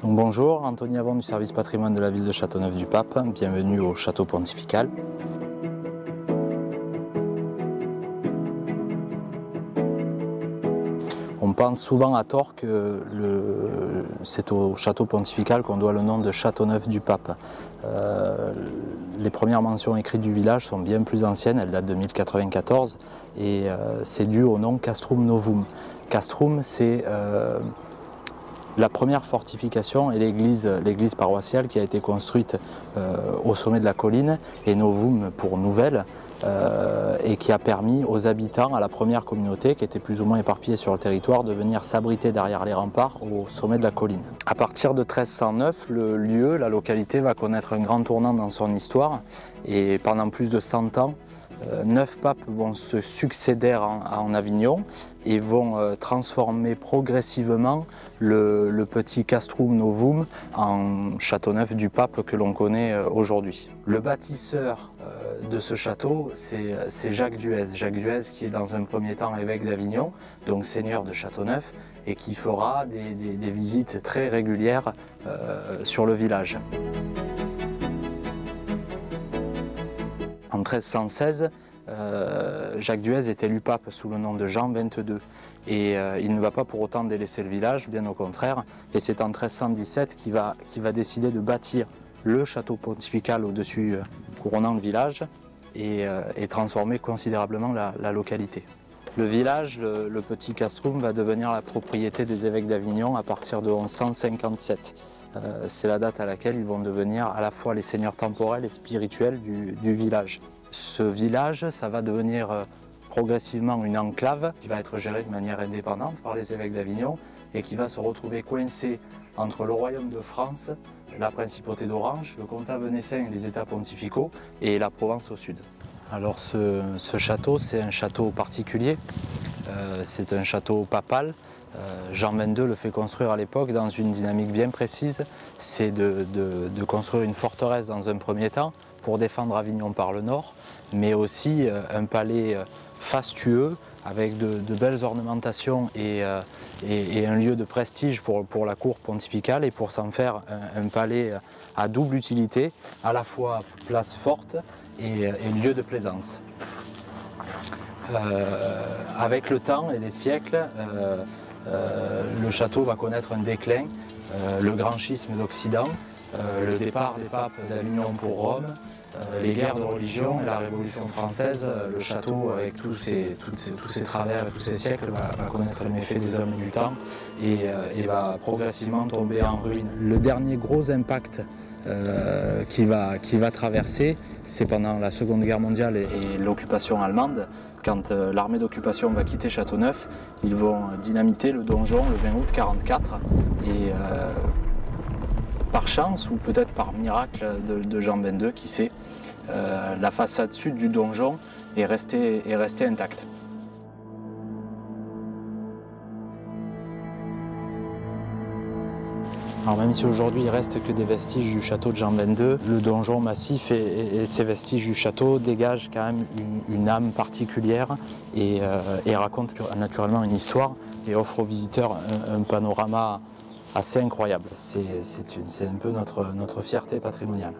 Donc bonjour, Anthony Avon du service patrimoine de la ville de Châteauneuf-du-Pape. Bienvenue au château pontifical. On pense souvent à tort que c'est au château pontifical qu'on doit le nom de Châteauneuf-du-Pape. Les premières mentions écrites du village sont bien plus anciennes, elles datent de 1094 et c'est dû au nom Castrum Novum. Castrum, c'est la première fortification et l'église paroissiale qui a été construite au sommet de la colline, et Novum pour nouvelle, et qui a permis aux habitants, à la première communauté qui était plus ou moins éparpillée sur le territoire, de venir s'abriter derrière les remparts au sommet de la colline. À partir de 1309, le lieu, la localité, va connaître un grand tournant dans son histoire, et pendant plus de 100 ans, 9 papes vont se succéder en Avignon et vont transformer progressivement le petit Castrum Novum en Châteauneuf-du-Pape que l'on connaît aujourd'hui. Le bâtisseur de ce château, c'est Jacques Duez. Jacques Duez qui est dans un premier temps évêque d'Avignon, donc seigneur de Châteauneuf, et qui fera des visites très régulières sur le village. En 1316, Jacques Duez est élu pape sous le nom de Jean XXII et il ne va pas pour autant délaisser le village, bien au contraire, et c'est en 1317 qu'il va décider de bâtir le château pontifical au-dessus couronnant le village et transformer considérablement la localité. Le village, le petit Castrum, va devenir la propriété des évêques d'Avignon à partir de 1157. C'est la date à laquelle ils vont devenir à la fois les seigneurs temporels et spirituels du village. Ce village, ça va devenir progressivement une enclave qui va être gérée de manière indépendante par les évêques d'Avignon et qui va se retrouver coincée entre le royaume de France, la principauté d'Orange, le comtat venessin et les états pontificaux et la Provence au sud. Alors ce château, c'est un château particulier, c'est un château papal. Jean XXII le fait construire à l'époque dans une dynamique bien précise, c'est de construire une forteresse dans un premier temps pour défendre Avignon par le nord, mais aussi un palais fastueux avec de belles ornementations et un lieu de prestige pour la cour pontificale, et pour s'en faire un palais à double utilité, à la fois place forte et lieu de plaisance. Avec le temps et les siècles, le château va connaître un déclin, le grand schisme d'Occident, le départ des papes d'Avignon pour Rome, les guerres de religion et la Révolution française. Le château, avec tous ses travers et tous ses siècles, va connaître les méfaits des hommes du temps et va progressivement tomber en ruine. Le dernier gros impact qu'il va traverser, c'est pendant la Seconde Guerre mondiale et l'occupation allemande. Quand l'armée d'occupation va quitter Châteauneuf, ils vont dynamiter le donjon le 20 août 1944 et par chance ou peut-être par miracle de Jean XXII, qui sait, la façade sud du donjon est restée intacte. Alors même si aujourd'hui il ne reste que des vestiges du château de Jean XXII, le donjon massif et ces vestiges du château dégagent quand même une âme particulière et racontent naturellement une histoire et offrent aux visiteurs un panorama assez incroyable. C'est un peu notre fierté patrimoniale.